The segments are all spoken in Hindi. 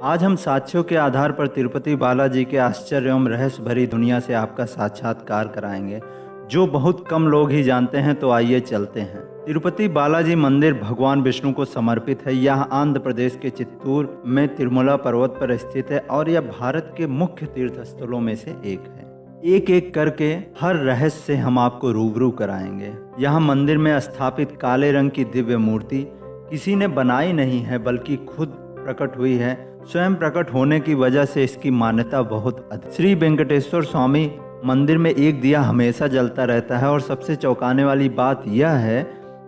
आज हम साक्ष्यों के आधार पर तिरुपति बालाजी के आश्चर्य एवं रहस्य भरी दुनिया से आपका साक्षात्कार कराएंगे, जो बहुत कम लोग ही जानते हैं। तो आइए चलते हैं। तिरुपति बालाजी मंदिर भगवान विष्णु को समर्पित है। यह आंध्र प्रदेश के चित्तूर में तिरुमला पर्वत पर स्थित है और यह भारत के मुख्य तीर्थ स्थलों में से एक है। एक एक करके हर रहस्य से हम आपको रूबरू कराएंगे। यह मंदिर में स्थापित काले रंग की दिव्य मूर्ति किसी ने बनाई नहीं है, बल्कि खुद प्रकट हुई है। स्वयं प्रकट होने की वजह से इसकी मान्यता बहुत अधिक। श्री वेंकटेश्वर स्वामी मंदिर में एक दिया हमेशा जलता रहता है और सबसे चौंकाने वाली बात यह है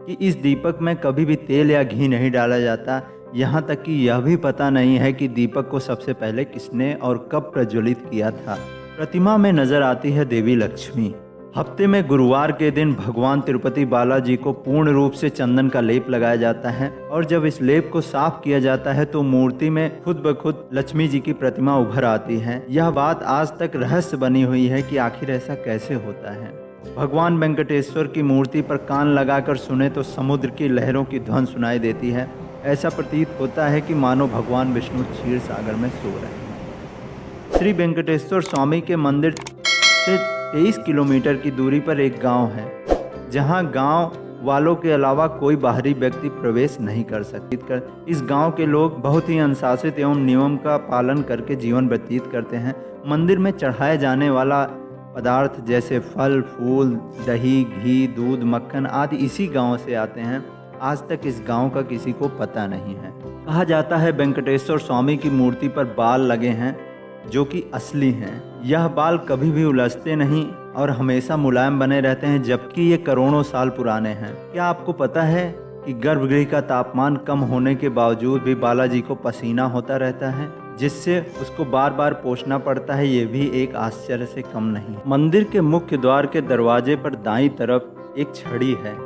कि इस दीपक में कभी भी तेल या घी नहीं डाला जाता। यहाँ तक कि यह भी पता नहीं है कि दीपक को सबसे पहले किसने और कब प्रज्वलित किया था। प्रतिमा में नजर आती है देवी लक्ष्मी। हफ्ते में गुरुवार के दिन भगवान तिरुपति बालाजी को पूर्ण रूप से चंदन का लेप लगाया जाता है और जब इस लेप को साफ किया जाता है तो मूर्ति में खुद ब खुद लक्ष्मी जी की प्रतिमा उभर आती है। यह बात आज तक रहस्य बनी हुई है कि आखिर ऐसा कैसे होता है। भगवान वेंकटेश्वर की मूर्ति पर कान लगाकर सुने तो समुद्र की लहरों की ध्वनि सुनाई देती है। ऐसा प्रतीत होता है कि मानो भगवान विष्णु क्षीर सागर में सो रहे हैं। श्री वेंकटेश्वर स्वामी के मंदिर से 23 किलोमीटर की दूरी पर एक गांव है, जहां गांव वालों के अलावा कोई बाहरी व्यक्ति प्रवेश नहीं कर सकते। इस गांव के लोग बहुत ही अनुशासित एवं नियम का पालन करके जीवन व्यतीत करते हैं। मंदिर में चढ़ाए जाने वाला पदार्थ जैसे फल, फूल, दही, घी, दूध, मक्खन आदि इसी गांव से आते हैं। आज तक इस गांव का किसी को पता नहीं है। कहा जाता है वेंकटेश्वर स्वामी की मूर्ति पर बाल लगे हैं जो कि असली हैं। यह बाल कभी भी उलझते नहीं और हमेशा मुलायम बने रहते हैं, जबकि ये करोड़ों साल पुराने हैं। क्या आपको पता है कि गर्भगृह का तापमान कम होने के बावजूद भी बालाजी को पसीना होता रहता है, जिससे उसको बार बार पोंछना पड़ता है। ये भी एक आश्चर्य से कम नहीं। मंदिर के मुख्य द्वार के दरवाजे पर दाईं तरफ एक छड़ी है।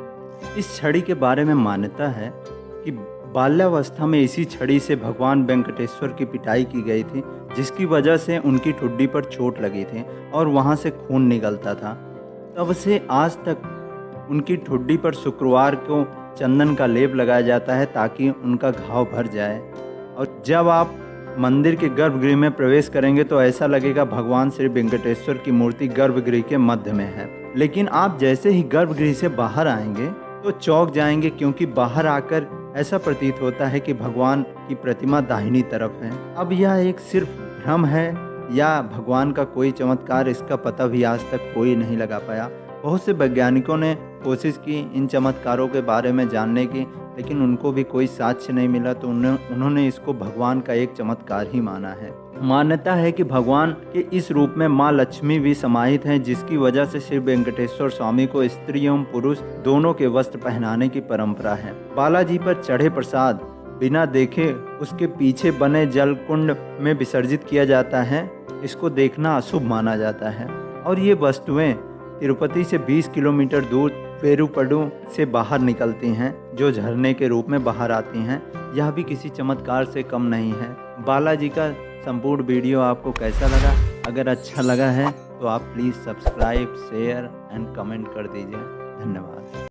इस छड़ी के बारे में मान्यता है कि बाल्यावस्था में इसी छड़ी से भगवान वेंकटेश्वर की पिटाई की गई थी, जिसकी वजह से उनकी ठुड्डी पर चोट लगी थी और वहां से खून निकलता था। तब से आज तक उनकी ठुड्डी पर शुक्रवार को चंदन का लेप लगाया जाता है ताकि उनका घाव भर जाए। और जब आप मंदिर के गर्भगृह में प्रवेश करेंगे तो ऐसा लगेगा भगवान श्री वेंकटेश्वर की मूर्ति गर्भगृह के मध्य में है। लेकिन आप जैसे ही गर्भगृह से बाहर आएंगे तो चौंक जाएंगे, क्योंकि बाहर आकर ऐसा प्रतीत होता है कि भगवान की प्रतिमा दाहिनी तरफ है। अब यह एक सिर्फ भ्रम है या भगवान का कोई चमत्कार, इसका पता भी आज तक कोई नहीं लगा पाया। बहुत से वैज्ञानिकों ने कोशिश की इन चमत्कारों के बारे में जानने की, लेकिन उनको भी कोई साक्ष्य नहीं मिला, तो उन्होंने इसको भगवान का एक चमत्कार ही माना है। मान्यता है कि भगवान के इस रूप में माँ लक्ष्मी भी समाहित हैं, जिसकी वजह से श्री वेंकटेश्वर स्वामी को स्त्री एवं पुरुष दोनों के वस्त्र पहनाने की परंपरा है। बालाजी पर चढ़े प्रसाद बिना देखे उसके पीछे बने जल कुंड में विसर्जित किया जाता है। इसको देखना अशुभ माना जाता है और ये वस्तुएं तिरुपति से 20 किलोमीटर दूर पेरुपडु से बाहर निकलती हैं, जो झरने के रूप में बाहर आती हैं। यह भी किसी चमत्कार से कम नहीं है। बालाजी का संपूर्ण वीडियो आपको कैसा लगा? अगर अच्छा लगा है तो आप please subscribe, share and comment कर दीजिए। धन्यवाद।